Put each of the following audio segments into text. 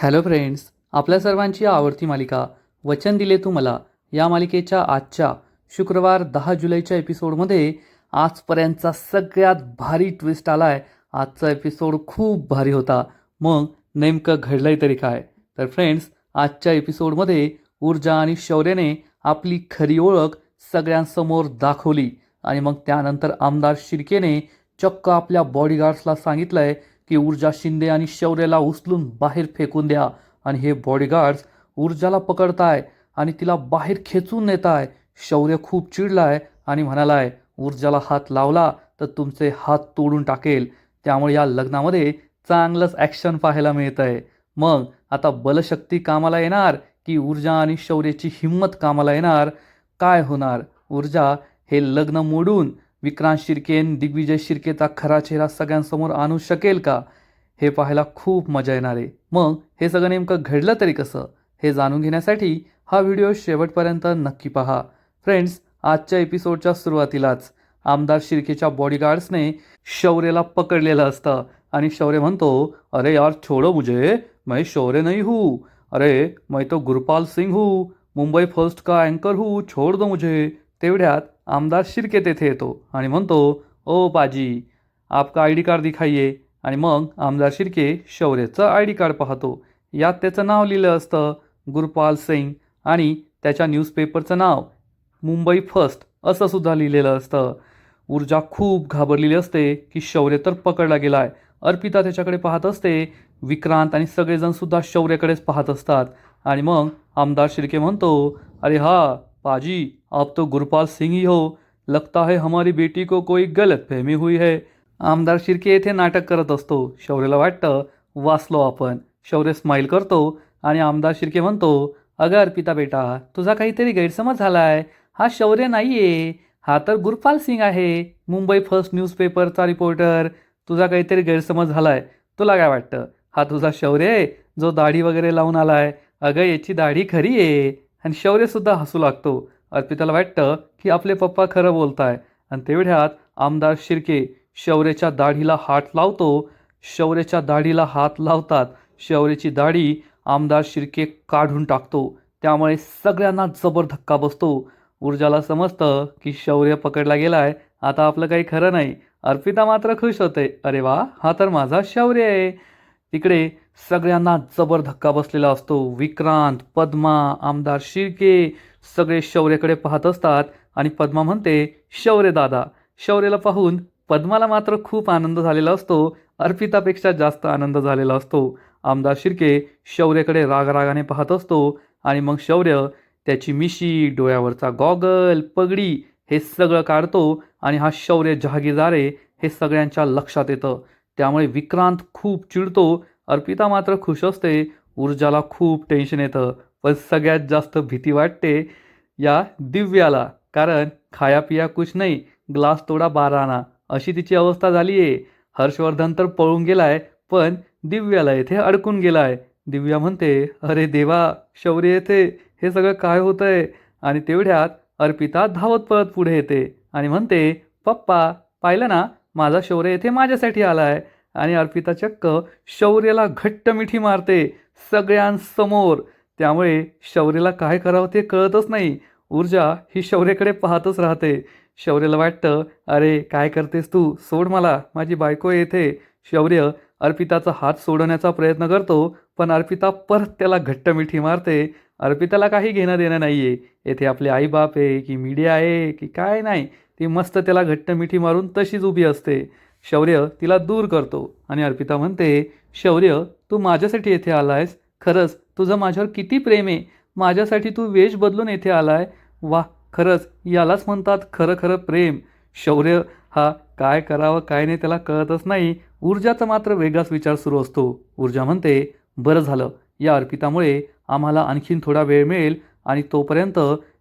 Hello friends, आपल्या सर्वांची आवडती मालिका वचन दिले तू मला या मालिकेच्या आजच्या शुक्रवार 10 जुलैच्या एपिसोडमध्ये आजपर्यंतचा सगळ्यात भारी ट्विस्ट आला आहे. आजचा एपिसोड खूप भारी होता. मग नेमकं घडलंय तरी काय? तर फ्रेंड्स, आजच्या एपिसोडमध्ये ऊर्जा आणि शौर्यने आपली खरी ओळख सगळ्यांसमोर दाखवली आणि मग त्यानंतर आमदार शिर्केने चक्क आपल्या बॉडीगार्ड्सला सांगितलंय की ऊर्जा शिंदे आणि शौर्यला उचलून बाहेर फेकून द्या. आणि हे बॉडीगार्ड्स ऊर्जाला पकडताय आणि तिला बाहेर खेचून नेताय. शौर्य खूप चिडलाय आणि म्हणालाय, ऊर्जाला हात लावला तर तुमचे हात तोडून टाकेल. त्यामुळे या लग्नामध्ये चांगलंच ॲक्शन पाहायला मिळतंय. मग आता बलशक्ती कामाला येणार की ऊर्जा आणि शौर्याची हिंमत कामाला येणार? काय होणार? ऊर्जा हे लग्न मोडून विक्रांत शिर्के दिग्विजय शिर्केचा खरा चेहरा सगळ्यांसमोर आणू शकेल का? हे पाहायला खूप मजा येणार आहे. मग हे सगळं नेमकं घडलं तरी कसं? हे जाणून घेण्यासाठी हा व्हिडिओ शेवटपर्यंत नक्की पहा. फ्रेंड्स, आजच्या एपिसोडच्या सुरुवातीलाच आमदार शिर्केच्या बॉडीगार्ड्सने शौर्यला पकडलेलं असतं आणि शौर्य म्हणतो, अरे यार छोड़ो मुझे, मैं शौर्य नहीं हूँ. अरे मैं तो गुरपाल सिंह हूँ, मुंबई फर्स्ट का अँकर हूँ, छोड़ दो मुझे. तेवढ्यात आमदार शिर्के तेथे येतो आणि म्हणतो, ओ पाजी, आपका आय डी कार्ड दिखाइए. आणि मग आमदार शिर्के शौर्यचं आय डी कार्ड पाहतो. यात त्याचं नाव लिहिलं असतं गुरपाल सिंग आणि त्याच्या न्यूजपेपरचं नाव मुंबई फर्स्ट असं सुद्धा लिहिलेलं असतं. ऊर्जा खूप घाबरलेली असते की शौर्य तर पकडला गेलाय. अर्पिता त्याच्याकडे पाहत असते. विक्रांत आणि सगळेजण सुद्धा शौर्याकडेच पाहत असतात. आणि मग आमदार शिर्के म्हणतो, अरे हा पाजी, आप तो गुरपाल सिंह ही हो. लगता है हमारी बेटी को कोई गलतफहमी हुई है. आमदार शिर्के येथे नाटक करत असतो. शौर्यला वाटतं वाचलो आपण. शौर्य स्माईल करतो आणि आमदार शिर्के म्हणतो, अगं अर्पिता बेटा, तुझा काहीतरी गैरसमज झालाय. हा शौर्य नाहीये, हा तर गुरपाल सिंग आहे, मुंबई फर्स्ट न्यूजपेपरचा रिपोर्टर. तुझा काहीतरी गैरसमज झालाय. तुला काय वाटतं हा तुझा शौर्य आहे जो दाढी वगैरे लावून आलाय? अगं याची दाढी खरी आहे. आणि शौर्यसुद्धा हसू लागतो. अर्पिताला वाटतं की आपले पप्पा खरं बोलताय. आणि तेवढ्यात आमदार शिर्के शौर्याच्या दाढीला हात लावतो. शौर्याच्या दाढीला हात लावतात. शौर्याची दाढी आमदार शिर्के काढून टाकतो. त्यामुळे सगळ्यांना जबर धक्का बसतो. ऊर्जाला समजतं की शौर्य पकडला गेलाय, आता आपलं काही खरं नाही. अर्पिता मात्र खुश होते, अरे वा, हा तर माझा शौर्य आहे. तिकडे सगळ्यांना जबर धक्का बसलेला असतो. विक्रांत, पद्मा, आमदार शिर्के सगळे शौर्याकडे पाहत असतात आणि पद्मा म्हणते, शौर्य दादा. शौर्याला पाहून पद्माला मात्र खूप आनंद झालेला असतो. अर्पितापेक्षा जास्त आनंद झालेला असतो. आमदार शिर्के शौर्याकडे रागाने पाहत असतो आणि मग शौर्य त्याची मिशी, डोळ्यावरचा गॉगल, पगडी हे सगळं काढतो आणि हा शौर्य जहागीरदार आहे हे सगळ्यांच्या लक्षात येतं. त्यामुळे विक्रांत खूप चिडतो. अर्पिता मात्र खुश असते. ऊर्जाला खूप टेन्शन येतं. पण सगळ्यात जास्त भीती वाटते या दिव्याला, कारण खाया पिया कुछ नाही, ग्लास तोडा 12 आणा अशी तिची अवस्था झाली आहे. हर्षवर्धन तर पळून गेलाय, पण दिव्याला येथे अडकून गेलाय. दिव्या म्हणते, अरे देवा, शौर्य येथे, हे सगळं काय होतंय? आणि तेवढ्यात अर्पिता धावत पळत पुढे येते आणि म्हणते, पप्पा पाहिलं ना, माझा शौर्य येथे माझ्यासाठी आलाय. आणि अर्पिता चक्क शौर्याला घट्ट मिठी मारते सगळ्यांसमोर. त्यामुळे शौर्याला काय करावं ते कळतच नाही. ऊर्जा ही शौर्याकडे पाहतच राहते. शौर्याला वाटतं, अरे काय करतेस तू, सोड मला, माझी बायको येते. शौर्य अर्पिताचा हात सोडवण्याचा प्रयत्न करतो, पण अर्पिता परत त्याला घट्ट मिठी मारते. अर्पिताला काही घेणं देणं नाही आहे, येथे आपले आईबाप आहे की मीडिया आहे की काय नाही. ती मस्त त्याला घट्ट मिठी मारून तशीच उभी असते. शौर्य तिला दूर करतो आणि अर्पिता म्हणते, शौर्य तू माझ्यासाठी येथे आलायस? खरंच तुझं माझ्यावर किती प्रेम आहे. माझ्यासाठी तू वेश बदलून येथे आलाय. वा, खरंच यालाच म्हणतात खरं खरं प्रेम. शौर्य हा काय करावं काय नाही त्याला कळतच नाही. ऊर्जाचा मात्र वेगळाच विचार सुरू असतो. ऊर्जा म्हणते, बरं झालं, या अर्पितामुळे आम्हाला आणखीन थोडा वेळ मिळेल आणि तोपर्यंत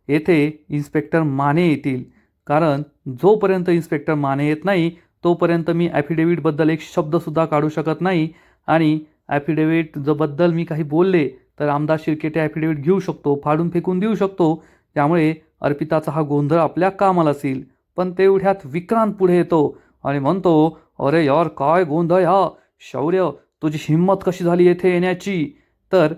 येथे इन्स्पेक्टर माने येतील. कारण जोपर्यंत इन्स्पेक्टर माने येत नाही तोपर्यंत मी ॲफिडेव्हिटबद्दल एक शब्दसुद्धा काढू शकत नाही. आणि ॲफिडेव्हिट जो बद्दल मी काही बोलले तर आमदार शिर्के ते ॲफिडेव्हिट घेऊ शकतो, फाडून फेकून देऊ शकतो. त्यामुळे अर्पिताचा हा गोंधळ आपल्या कामाला येईल. पण तेवढ्यात विक्रांत पुढे येतो आणि म्हणतो, अरे यार काय गोंधळ हा? शौर्य, तुझी हिंमत कशी झाली येथे येण्याची? तर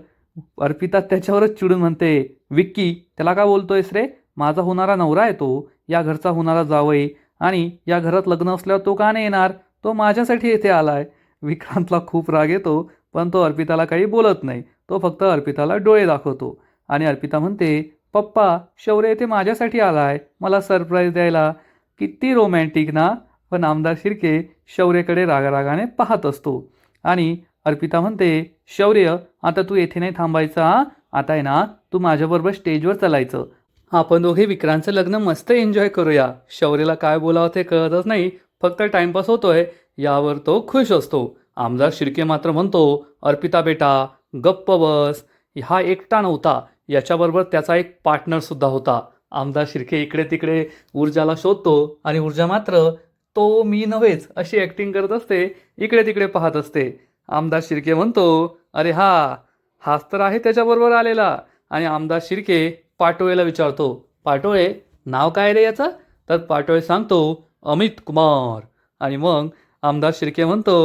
अर्पिता त्याच्यावरच चिडून म्हणते, विक्की त्याला का बोलतोयस रे? माझा होणारा नवरा आहे तो, या घरचा होणारा जावई, आणि या घरात लग्न असल्यावर तो का नाही येणार? तो माझ्यासाठी येथे आलाय. विक्रांतला खूप राग येतो, पण तो अर्पिताला काही बोलत नाही. तो फक्त अर्पिताला डोळे दाखवतो आणि अर्पिता म्हणते, पप्पा शौर्य येथे माझ्यासाठी आलाय, मला सरप्राईज द्यायला. किती रोमॅन्टिक ना? पण आमदार शिर्के शौर्यकडे रागारागाने पाहत असतो आणि अर्पिता म्हणते, शौर्य आता तू येथे नाही थांबायचा हा? आता आहे ना, तू माझ्याबरोबर स्टेजवर चालायचं. आपण दोघे विक्रांतचं लग्न मस्त एन्जॉय करूया. शौर्यला काय बोलावं ते कळतच नाही, फक्त टाइमपास होतोय यावर तो खुश असतो. आमदार शिर्के मात्र म्हणतो, अर्पिता बेटा गप्प बस. हा एकटा नव्हता, याच्याबरोबर त्याचा एक पार्टनर सुद्धा होता. आमदार शिर्के इकडे तिकडे ऊर्जाला शोधतो आणि ऊर्जा मात्र तो मी नव्हेच अशी ॲक्टिंग करत असते, इकडे तिकडे पाहत असते. आमदार शिर्के म्हणतो, अरे हाच तर आहे त्याच्याबरोबर आलेला. आणि आमदार शिर्के पाटोळेला विचारतो, पाटोळे नाव काय रे याचं? तर पाटोळे सांगतो, अमित कुमार. आणि मग आमदार शिर्के म्हणतो,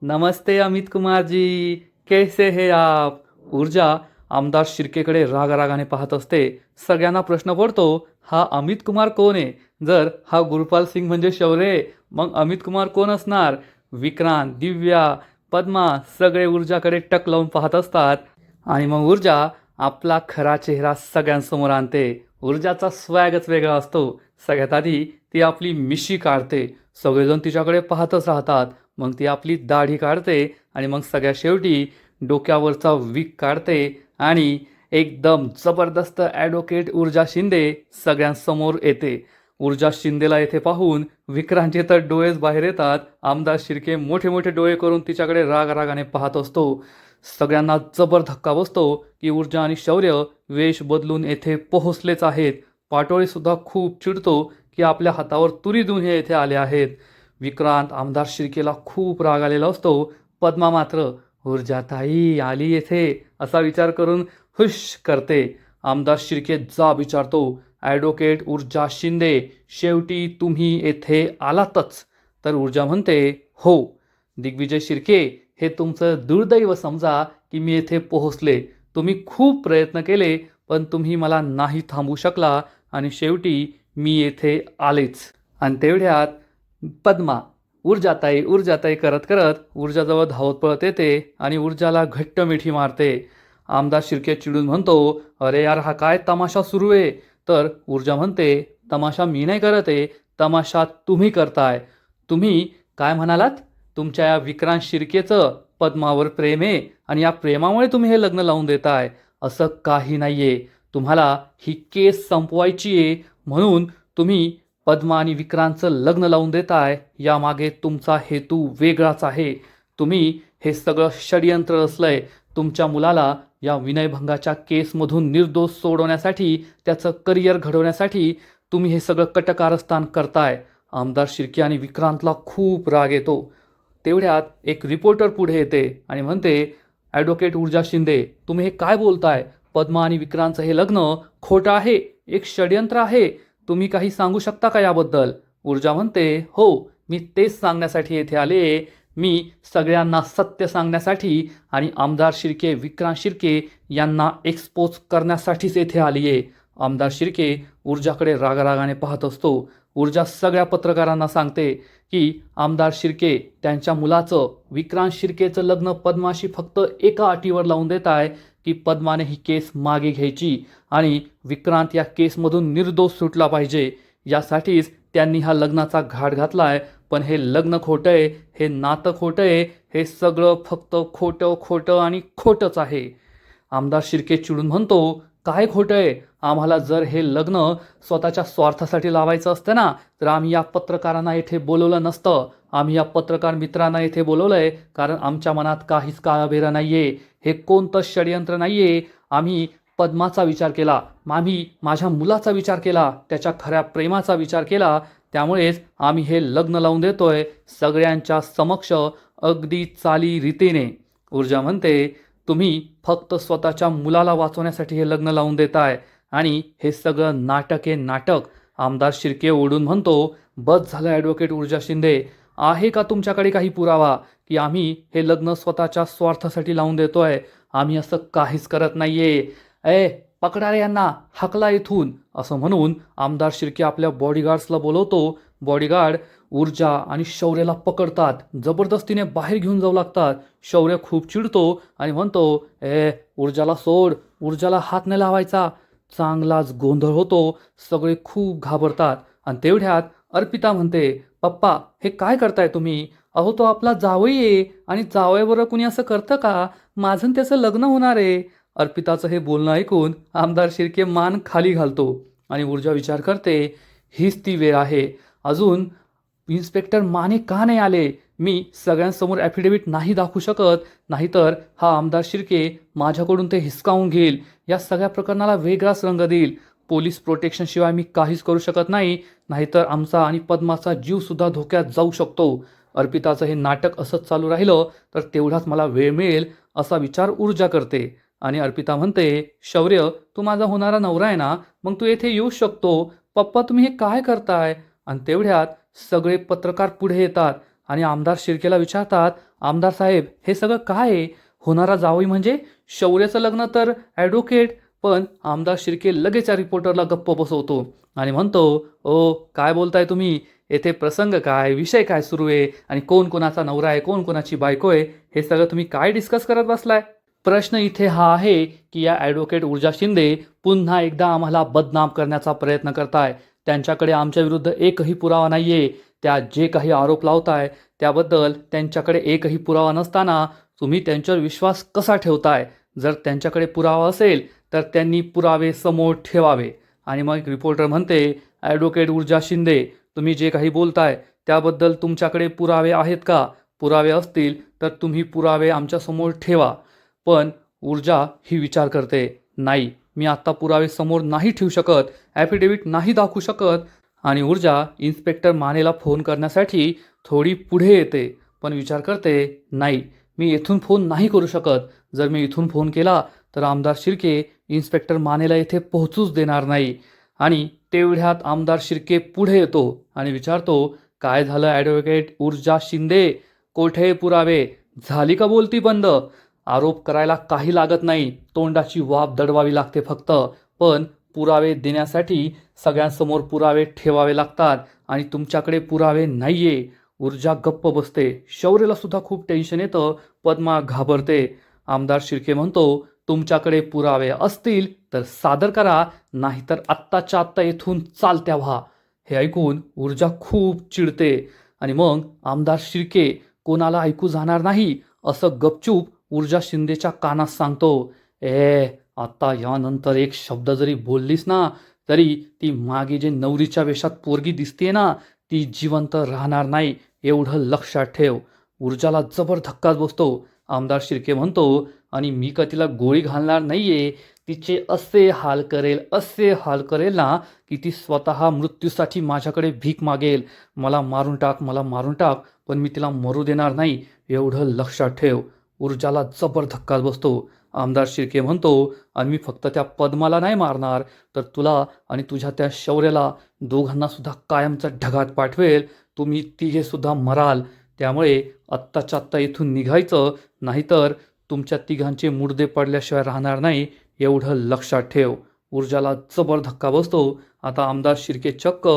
नमस्ते अमित कुमारजी, कैसे है आप? ऊर्जा आमदार शिर्केकडे रागारागाने पाहत असते. सगळ्यांना प्रश्न पडतो, हा अमित कुमार कोण आहे? जर हा गुरुपाल सिंग म्हणजे शौर्य, मग अमित कुमार कोण असणार? विक्रांत, दिव्या, पद्मा सगळे ऊर्जाकडे टक लावून पाहत असतात. आणि मग ऊर्जा आपला खरा चेहरा सगळ्यांसमोर आणते. ऊर्जाचा स्वॅगच वेगळा असतो. सगळ्यात आधी ती आपली मिशी काढते, सगळेजण तिच्याकडे पाहतच राहतात. मग ती आपली दाढी काढते आणि मग सगळ्या शेवटी डोक्यावरचा विग काढते आणि एकदम जबरदस्त ॲडव्होकेट ऊर्जा शिंदे सगळ्यांसमोर येते. ऊर्जा शिंदेला येथे पाहून विक्रांतचे तर डोळेच बाहेर येतात. आमदार शिर्के मोठे मोठे डोळे करून तिच्याकडे रागाने पाहत असतो. सगळ्यांना जबर धक्का बसतो की ऊर्जा आणि शौर्य वेश बदलून येथे पोहोचलेच आहेत. पाटोळीसुद्धा खूप चिडतो की आपल्या हातावर तुरी देऊन हे येथे आले आहेत. विक्रांत आमदार शिर्केला खूप राग आलेला असतो. पद्मा मात्र ऊर्जाताई आली येथे असा विचार करून हुश करते. आमदार शिर्के जाब विचारतो, ॲडव्होकेट ऊर्जा शिंदे शेवटी तुम्ही येथे आलातच? तर ऊर्जा म्हणते, हो. दिग्विजय शिर्के हे तुमचं दुर्दैव समजा की मी येथे पोहोचले. तुम्ही खूप प्रयत्न केले, पण तुम्ही मला नाही थांबवू शकला आणि शेवटी मी येथे आलेच. आणि तेवढ्यात पद्मा ऊर्जाताई करत करत ऊर्जाजवळ धावत पळत येते आणि ऊर्जाला घट्ट मिठी मारते. आमदार शिर्के चिडून म्हणतो, अरे यार हा काय तमाशा सुरू आहे? तर ऊर्जा म्हणते, तमाशा मी नाही करत आहे, तमाशा तुम्ही करताय. तुम्ही काय म्हणालात? तुमच्या या विक्रांत शिर्केचं पद्मावर प्रेम आहे आणि या प्रेमामुळे तुम्ही हे लग्न लावून देताय. असं काही नाहीये. तुम्हाला ही केस संपवायची आहे म्हणून तुम्ही पद्मा आणि विक्रांतचं लग्न लावून देताय. यामागे तुमचा हेतू वेगळाच आहे. तुम्ही हे सगळं षडयंत्र रचलंय. तुमच्या मुलाला या विनयभंगाच्या केसमधून निर्दोष सोडवण्यासाठी, त्याचं करिअर घडवण्यासाठी तुम्ही हे सगळं कटकारस्थान करताय. आमदार शिर्के आणि विक्रांतला खूप राग येतो. तेवढ्यात एक रिपोर्टर पुढे येते आणि म्हणते, ॲडव्होकेट ऊर्जा शिंदे तुम्ही हे काय बोलताय? पद्मा आणि विक्रांतचं हे लग्न खोटं आहे, एक षडयंत्र आहे. तुम्ही काही सांगू शकता का याबद्दल? ऊर्जा म्हणते, हो मी तेच सांगण्यासाठी येथे आले. मी सगळ्यांना सत्य सांगण्यासाठी आणि आमदार शिर्के विक्रांत शिर्के यांना एक्सपोज करण्यासाठीच येथे आली आहे. आमदार शिर्के ऊर्जाकडे रागारागाने पाहत असतो. ऊर्जा सगळ्या पत्रकारांना सांगते की आमदार शिर्के त्यांच्या मुलाचं विक्रांत शिर्केचं लग्न पद्माशी फक्त एका अटीवर लावून देत आहे की पद्माने ही केस मागे घ्यायची आणि विक्रांत या केसमधून निर्दोष सुटला पाहिजे. यासाठीच त्यांनी हा लग्नाचा घाट घातला आहे. पण हे लग्न खोटं आहे, हे नातं खोटं आहे, हे सगळं फक्त खोटं आणि खोटंच आहे. आमदार शिर्के चिडून म्हणतो, काय खोटं आहे? आम्हाला जर हे लग्न स्वतःच्या स्वार्थासाठी लावायचं असतं ना, तर आम्ही या पत्रकारांना येथे बोलवलं नसतं. आम्ही या पत्रकार मित्रांना येथे बोलवलं आहे कारण आमच्या मनात काहीच काळाबेरा नाही आहे. हे कोणतं षडयंत्र नाही आहे. आम्ही पद्माचा विचार केला, आम्ही माझ्या मुलाचा विचार केला, त्याच्या खऱ्या प्रेमाचा विचार केला. त्यामुळेच आम्ही हे लग्न लावून देतोय सगळ्यांच्या समक्ष अगदी चालीरीतीने. ऊर्जा म्हणते, तुम्ही फक्त स्वतःच्या मुलाला वाचवण्यासाठी हे लग्न लावून देताय आणि हे सगळं नाटक आहे, नाटक. आमदार शिर्के ओढून म्हणतो, बस झालं ॲडव्होकेट ऊर्जा शिंदे. आहे का तुमच्याकडे काही पुरावा की आम्ही हे लग्न स्वतःच्या स्वार्थासाठी लावून देतोय? आम्ही असं काहीच करत नाहीये. ए पकडा रे यांना, हाकला इथून, असं म्हणून आमदार शिर्के आपल्या बॉडीगार्ड्सला बोलवतो. बॉडीगार्ड ऊर्जा आणि शौर्यला पकडतात, जबरदस्तीने बाहेर घेऊन जाऊ लागतात. शौर्य खूप चिडतो आणि म्हणतो, ऊर्जाला सोड, ऊर्जाला हात नाही लावायचा. चांगलाच गोंधळ होतो, सगळे खूप घाबरतात. आणि तेवढ्यात अर्पिता म्हणते, पप्पा हे काय करताय तुम्ही? अहो तो आपला जावई आहे आणि जावयाबरोबर कुणी असं करतं का? माझं आणि त्याचं लग्न होणार आहे. अर्पिताचं हे बोलणं ऐकून आमदार शिर्के मान खाली घालतो आणि ऊर्जा विचार करते, हीच ती वेळ आहे. अजून इन्स्पेक्टर माने का नाही आले? मी सगळ्यांसमोर ॲफिडेव्हिट नाही दाखवू शकत, नाहीतर हा आमदार शिर्के माझ्याकडून ते हिसकावून घेईल, या सगळ्या प्रकरणाला वेगळाच रंग देईल. पोलीस प्रोटेक्शनशिवाय मी काहीच करू शकत नाही, नाहीतर आमचा आणि पद्माचा जीवसुद्धा धोक्यात जाऊ शकतो. अर्पिताचं हे नाटक असंच चालू राहिलं तर तेवढाच मला वेळ मिळेल, असा विचार ऊर्जा करते. आणि अर्पिता म्हणते, शौर्य तू माझा होणारा नवरा आहे ना, मग तू येथे येऊ शकतो. पप्पा तुम्ही हे काय करताय? आणि तेवढ्यात सगळे पत्रकार पुढे येतात आणि आमदार शिर्केला विचारतात, आमदार साहेब हे सगळं काय आहे? होणारा जावई म्हणजे शौर्याचं लग्न तर ॲडव्होकेट. पण आमदार शिर्के लगेच या रिपोर्टरला गप्प बसवतो आणि म्हणतो, ओ काय बोलताय तुम्ही? येथे प्रसंग काय, विषय काय सुरू आहे आणि कोण कोणाचा नवरा आहे, कोण कोणाची बायको आहे, हे सगळं तुम्ही काय डिस्कस करत बसलाय? प्रश्न इथे हा आहे की या ॲडव्होकेट ऊर्जा शिंदे पुन्हा एकदा आम्हाला बदनाम करण्याचा प्रयत्न करताय. त्यांच्याकडे आमच्या विरुद्ध एकही पुरावा नाहीये. त्या जे काही आरोप लावताय त्याबद्दल त्यांच्याकडे एकही पुरावा नसताना तुम्ही त्यांच्यावर विश्वास कसा ठेवताय? जर त्यांच्याकडे पुरावा असेल तर त्यांनी पुरावे समोर ठेवावे. आणि मग रिपोर्टर म्हणते, ॲडव्होकेट ऊर्जा शिंदे तुम्ही जे काही बोलताय त्याबद्दल तुमच्याकडे पुरावे आहेत का? पुरावे असतील तर तुम्ही पुरावे आमच्यासमोर ठेवा. पण ऊर्जा ही विचार करते, नाही मी आत्ता पुरावे समोर नाही ठेवू शकत, ॲफिडेव्हिट नाही दाखवू शकत. आणि ऊर्जा इन्स्पेक्टर मानेला फोन करण्यासाठी थोडी पुढे येते, पण विचार करते, नाही मी इथून फोन नाही करू शकत. जर मी इथून फोन केला तर आमदार शिर्के इन्स्पेक्टर मानेला येथे पोहोचूच देणार नाही. आणि तेवढ्यात आमदार शिर्के पुढे येतो आणि विचारतो, काय झालं ॲडव्होकेट ऊर्जा शिंदे? कोठे पुरावे? झाली का बोलती बंद? आरोप करायला काही लागत नाही, तोंडाची वाफ दडवावी लागते फक्त. पण पुरावे देण्यासाठी सगळ्यांसमोर पुरावे ठेवावे लागतात आणि तुमच्याकडे पुरावे नाहीये. ऊर्जा गप्प बसते. शौर्यला सुद्धा खूप टेन्शन येतं. पद्मा घाबरते. आमदार शिर्के म्हणतो, तुमच्याकडे पुरावे असतील तर सादर करा, नाहीतर आत्ताच्या आत्ता येथून चालत्या व्हा. हे ऐकून ऊर्जा खूप चिडते आणि मग आमदार शिर्के कोणाला ऐकू जाणार नाही असं गपचूप ऊर्जा शिंदेच्या कानात सांगतो. आता यानंतर एक शब्द जरी बोललीस ना तरी ती मागे जे नवरीच्या वेशात पोरगी दिसते ना ती जिवंत राहणार नाही, एवढं लक्षात ठेव. ऊर्जाला जबर धक्काच बसतो. आमदार शिर्के म्हणतो, आणि मी का तिला गोळी घालणार नाहीये. तिचे असे हाल करेल, असे हाल करेल ना की ती स्वतः मृत्यूसाठी माझ्याकडे भीक मागेल. मला मारून टाक, मला मारून टाक, पण मी तिला मरू देणार नाही, एवढं लक्षात ठेव. ऊर्जाला जबर धक्काच बसतो. आमदार शिर्के म्हणतो, आणि मी फक्त त्या पद्माला नाही मारणार तर तुला आणि तुझ्या त्या शौर्याला दोघांना सुद्धा कायमचा ढगात पाठवेल. तुम्ही तिघे सुद्धा मराल. त्यामुळे आत्ताच्या आत्ता इथून निघायचं, नाहीतर तुमच्या तिघांचे मुर्दे पडल्याशिवाय राहणार नाही, एवढं लक्षात ठेव. ऊर्जाला जबर धक्का बसतो. आता आमदार शिर्के चक्क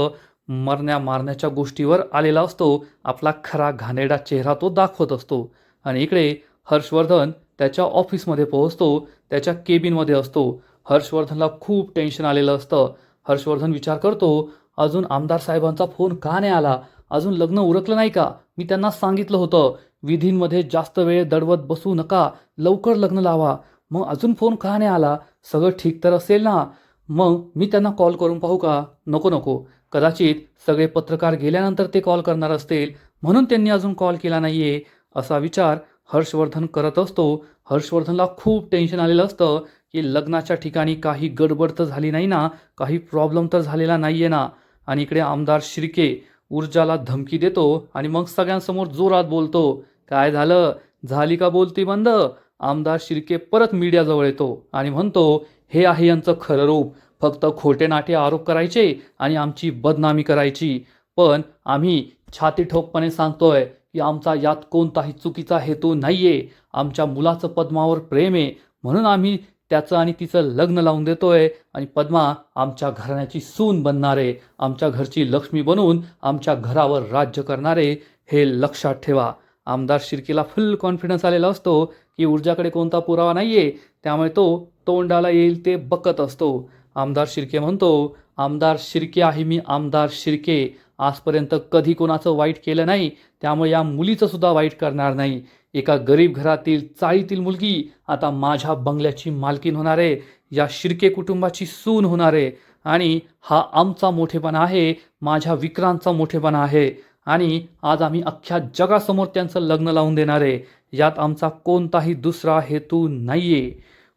मारण्याच्या गोष्टीवर आलेला असतो. आपला खरा घाणेरडा चेहरा तो दाखवत असतो. आणि इकडे हर्षवर्धन त्याच्या ऑफिसमध्ये पोहोचतो. त्याच्या केबिनमध्ये असतो. हर्षवर्धनला खूप टेन्शन आलेलं असतं. हर्षवर्धन विचार करतो, अजून आमदार साहेबांचा फोन का नाही आला? अजून लग्न उरकलं नाही का? मी त्यांना सांगितलं होतं विधींमध्ये जास्त वेळ दडवत बसू नका, लवकर लग्न लावा. मग अजून फोन का नाही आला? सगळं ठीक तर असेल ना? मग मी त्यांना कॉल करून पाहू का? नको नको, कदाचित सगळे पत्रकार गेल्यानंतर ते कॉल करणार असतील, म्हणून त्यांनी अजून कॉल केला नाहीये, असा विचार हर्षवर्धन करत असतो. हर्षवर्धनला खूप टेन्शन आलेलं असतं की लग्नाच्या ठिकाणी काही गडबड तर झाली नाही ना, काही प्रॉब्लेम तर झालेला नाहीये ना. आणि इकडे आमदार शिर्के ऊर्जाला धमकी देतो आणि मग सगळ्यांसमोर जोरात बोलतो, काय झालं? झाली का बोलती बंद? आमदार शिर्के परत मीडियाजवळ येतो आणि म्हणतो, हे आहे यांचं खरं रूप. फक्त खोटे नाटे आरोप करायचे आणि आमची बदनामी करायची. पण आम्ही छाती ठोकपणे सांगतोय की आमचा यात कोणताही चुकीचा हेतू नाहीये. आमच्या मुलाचं पद्मावर प्रेम आहे. म्हणून आम्ही त्याचं आणि तिचं लग्न लावून देतोय आणि पद्मा आमच्या घराण्याची सून बनणार आहे, आमच्या घरची लक्ष्मी बनून आमच्या घरावर राज्य करणार आहे, हे लक्षात ठेवा. आमदार शिर्केला फुल कॉन्फिडन्स आलेला असतो की ऊर्जाकडे कोणता पुरावा नाही आहे, त्यामुळे तो तोंडाला येईल ते बकत असतो. आमदार शिर्के म्हणतो, आमदार शिर्के आहे मी, आमदार शिर्के. आजपर्यंत कधी कोणाचं वाईट केलं नाही, त्यामुळे या मुलीचं सुद्धा वाईट करणार नाही. एका गरीब घरातील चाळीतील मुलगी आता माझ्या बंगल्याची मालकीन होणार आहे, या शिर्के कुटुंबाची सून होणार आहे. आणि हा आमचा मोठेपणा आहे, माझ्या विक्रांतचा मोठेपणा आहे. आणि आज आम्ही अख्ख्या जगासमोर त्यांचं लग्न लावून देणार आहे. यात आमचा कोणताही दुसरा हेतू नाहीये.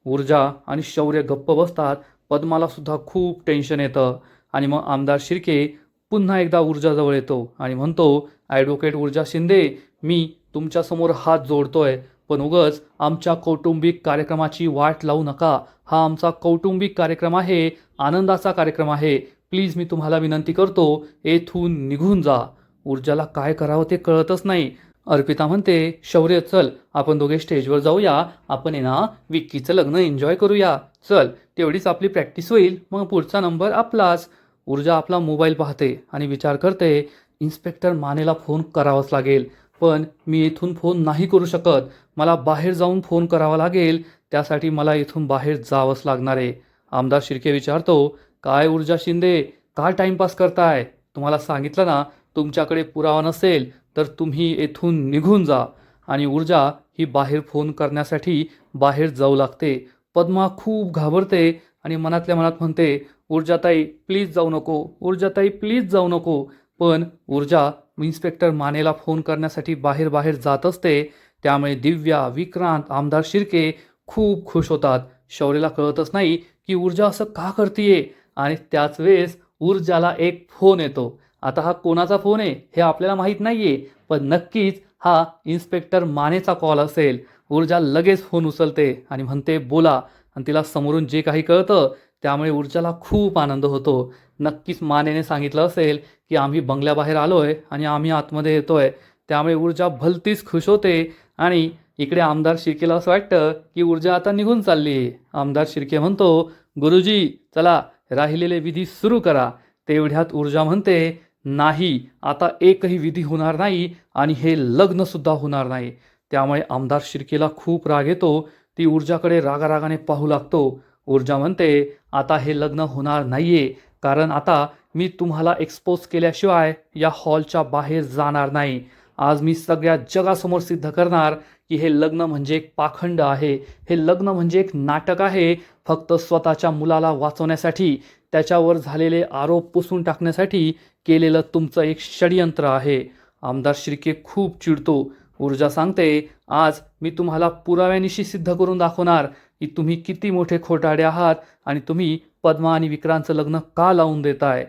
ऊर्जा आणि शौर्य गप्प बसतात. पद्माला सुद्धा खूप टेन्शन येतं आणि मग आमदार शिर्के पुन्हा एकदा ऊर्जाजवळ येतो आणि म्हणतो, ॲडव्होकेट ऊर्जा शिंदे, मी तुमच्यासमोर हात जोडतोय, पण उगच आमच्या कौटुंबिक कार्यक्रमाची वाट लावू नका. हा आमचा कौटुंबिक कार्यक्रम आहे, आनंदाचा कार्यक्रम आहे. प्लीज मी तुम्हाला विनंती करतो, येथून निघून जा. ऊर्जाला काय करावं ते कळतच नाही. अर्पिता म्हणते, शौर्य चल आपण दोघे स्टेजवर जाऊया, आपण आहे ना विक्कीचं लग्न एन्जॉय करूया. चल तेवढीच आपली प्रॅक्टिस होईल, मग पुढचा नंबर आपलाच. ऊर्जा आपला मोबाईल पाहते आणि विचार करते, इन्स्पेक्टर मानेला फोन करावाच लागेल, पण मी इथून फोन नाही करू शकत, मला बाहेर जाऊन फोन करावा लागेल, त्यासाठी मला इथून बाहेर जावंच लागणार आहे. आमदार शिर्के विचारतो, काय ऊर्जा शिंदे, काय टाईमपास करताय? तुम्हाला सांगितलं ना, तुमच्याकडे पुरावा नसेल तर तुम्ही येथून निघून जा. आणि ऊर्जा ही बाहेर फोन करण्यासाठी बाहेर जाऊ लागते. पद्मा खूप घाबरते आणि मनातल्या मनात म्हणते, ऊर्जाताई प्लीज जाऊ नको, ऊर्जाताई प्लीज जाऊ नको. पण ऊर्जा इन्स्पेक्टर मानेला फोन करण्यासाठी बाहेर बाहेर जात असते. त्यामुळे दिव्या, विक्रांत, आमदार शिर्के खूप खुश होतात. शौर्यला कळतच नाही की ऊर्जा असं का करतीये. आणि त्याच वेळेस ऊर्जाला एक फोन येतो. आता हा कोणाचा फोन आहे हे आपल्याला माहीत नाहीये, पण नक्कीच हा इन्स्पेक्टर मानेचा कॉल असेल. ऊर्जा लगेच फोन उचलते आणि म्हणते, बोला. आणि तिला समोरून जे काही कळतं त्यामुळे ऊर्जाला खूप आनंद होतो. नक्कीच मानेने सांगितलं असेल की आम्ही बंगल्याबाहेर आलोय आणि आम्ही आतमध्ये येतोय, त्यामुळे ऊर्जा भलतीच खुश होते. आणि इकडे आमदार शिर्केला असं वाटतं की ऊर्जा आता निघून चालली आहे. आमदार शिर्के म्हणतो, गुरुजी चला राहिलेले विधी सुरू करा. तेवढ्यात ऊर्जा म्हणते, नाही, आता एकही विधी होणार नाही आणि हे लग्नसुद्धा होणार नाही. त्यामुळे आमदार शिर्केला खूप राग येतो. ती ऊर्जाकडे रागारागाने पाहू लागतो. ऊर्जा म्हणते, आता हे लग्न होणार नाहीये, कारण आता मी तुम्हाला एक्सपोज केल्याशिवाय या हॉलच्या बाहेर जाणार नाही. आज मी सगळ्या जगासमोर सिद्ध करणार की हे लग्न म्हणजे एक पाखंड आहे, हे लग्न म्हणजे एक नाटक आहे. फक्त स्वतःच्या मुलाला वाचवण्यासाठी, त्याच्यावर झालेले आरोप पुसून टाकण्यासाठी केलेलं तुमचं एक षडयंत्र आहे. आमदार शिर्के खूप चिडतो. ऊर्जा सांगते, आज मी तुम्हाला पुराव्यानिशी सिद्ध करून दाखवणार की तुम्ही किती मोठे खोटारडे आहात आणि तुम्ही पद्मा आणि विक्रांतचं लग्न का लावून देताय.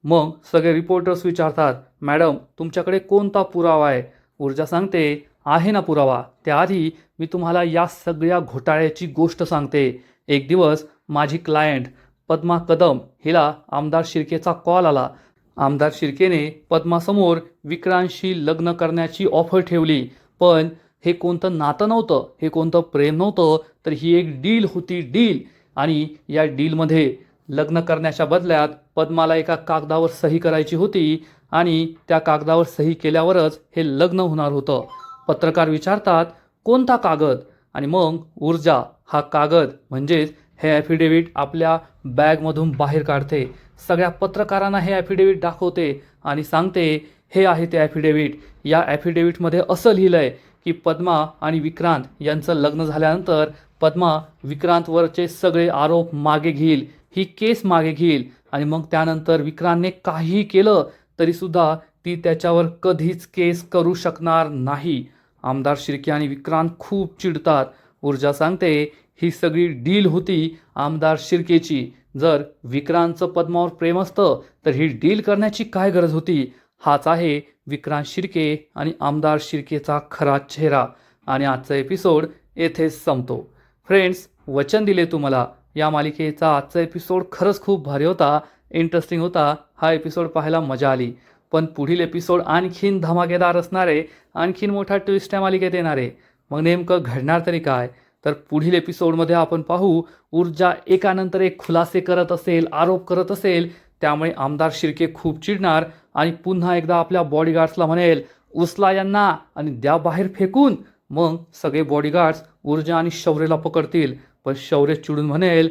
मग सगळे रिपोर्टर्स विचारतात, मॅडम तुमच्याकडे कोणता पुरावा आहे? ऊर्जा सांगते, आहे ना पुरावा. त्याआधी मी तुम्हाला या सगळ्या घोटाळ्याची गोष्ट सांगते. एक दिवस माझी क्लायंट पद्मा कदम हिला आमदार शिर्केचा कॉल आला. आमदार शिर्केने पद्मासमोर विक्रांतशी लग्न करण्याची ऑफर ठेवली, पण हे कोणतं नातं नव्हतं, हे कोणतं प्रेम नव्हतं, तर ही एक डील होती, डील. आणि या डीलमध्ये लग्न करण्याच्या बदल्यात पद्माला एका कागदावर सही करायची होती आणि त्या कागदावर सही केल्यावरच हे लग्न होणार होतं. पत्रकार विचारतात, कोणता कागद? आणि मग ऊर्जा हा कागद म्हणजेच हे ॲफिडेव्हिट आपल्या बॅगमधून बाहेर काढते. सगळ्या पत्रकारांना हे ॲफिडेव्हिट दाखवते आणि सांगते, हे आहे ते ॲफिडेव्हिट. या ॲफिडेव्हिटमध्ये असं लिहिलं आहे की पद्मा आणि विक्रांत यांचं लग्न झाल्यानंतर पद्मा विक्रांतवरचे सगळे आरोप मागे घेईल, ही केस मागे घेईल आणि मग त्यानंतर विक्रांतने काहीही केलं तरीसुद्धा ती त्याच्यावर कधीच केस करू शकणार नाही. आमदार शिर्के आणि विक्रांत खूप चिडतात. ऊर्जा सांगते, ही सगळी डील होती आमदार शिर्केची. जर विक्रांतचं पद्मावर प्रेम असतं तर ही डील करण्याची काय गरज होती? हाच आहे विक्रांत शिर्के आणि आमदार शिर्केचा खरा चेहरा. आणि आजचा एपिसोड येथेच संपतो. फ्रेंड्स, वचन दिले तुम्हाला, या मालिकेचा आजचा एपिसोड खरंच खूप भारी होता, इंटरेस्टिंग होता. हा एपिसोड पाहायला मजा आली. पण पुढील एपिसोड आणखीन धमाकेदार असणार आहे, आणखीन मोठा ट्विस्ट या मालिकेत येणार आहे. मग नेमकं घडणार तरी काय? तर पुढील एपिसोडमध्ये आपण पाहू ऊर्जा एकानंतर एक खुलासे करत असेल, आरोप करत असेल, त्यामुळे आमदार शिर्के खूप चिडणार आणि पुन्हा एकदा आपल्या बॉडीगार्ड्सला म्हणेल उचला यांना आणि द्या बाहेर फेकून. मग सगळे बॉडीगार्ड्स ऊर्जा आणि शौर्यला पकडतील, पण शौर्य चिडून म्हणेल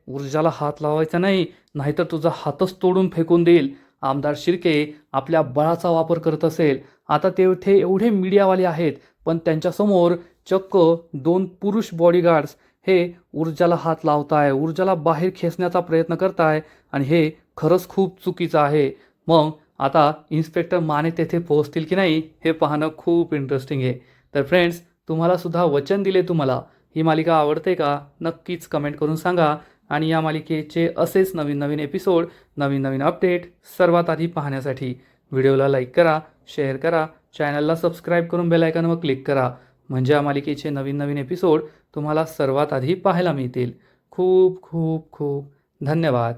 ऊर्जाला हात लावायचा नाही, नाहीतर तुझा हातच तोडून फेकून देईल. आमदार शिर्के आपल्या बळाचा वापर करत असेल. आता तेवढे एवढे मीडियावाले आहेत, पण त्यांच्यासमोर चक्क 2 पुरुष बॉडीगार्ड्स हे ऊर्जाला हात लावताय, ऊर्जाला बाहेर खेचण्याचा प्रयत्न करताय आणि हे खरंच खूप चुकीचं आहे. मग आता इन्स्पेक्टर माने तेथे पोहोचतील की नाही हे पाहणं खूप इंटरेस्टिंग आहे. तर फ्रेंड्स, तुम्हाला सुद्धा वचन दिले तुम्हाला ही मालिका आवडते का? नक्कीच कमेंट करून सांगा. आणि या मालिकेचे असेच नवीन नवीन एपिसोड, नवीन नवीन अपडेट सर्वात आधी पाहण्यासाठी व्हिडिओला लाईक करा, शेअर करा, चॅनलला सबस्क्राईब करून बेल आयकॉनवर क्लिक करा. म्हणजे या मालिकेचे नवीन नवीन एपिसोड तुम्हाला सर्वात आधी पाहायला मिळतील. खूप खूप खूप धन्यवाद.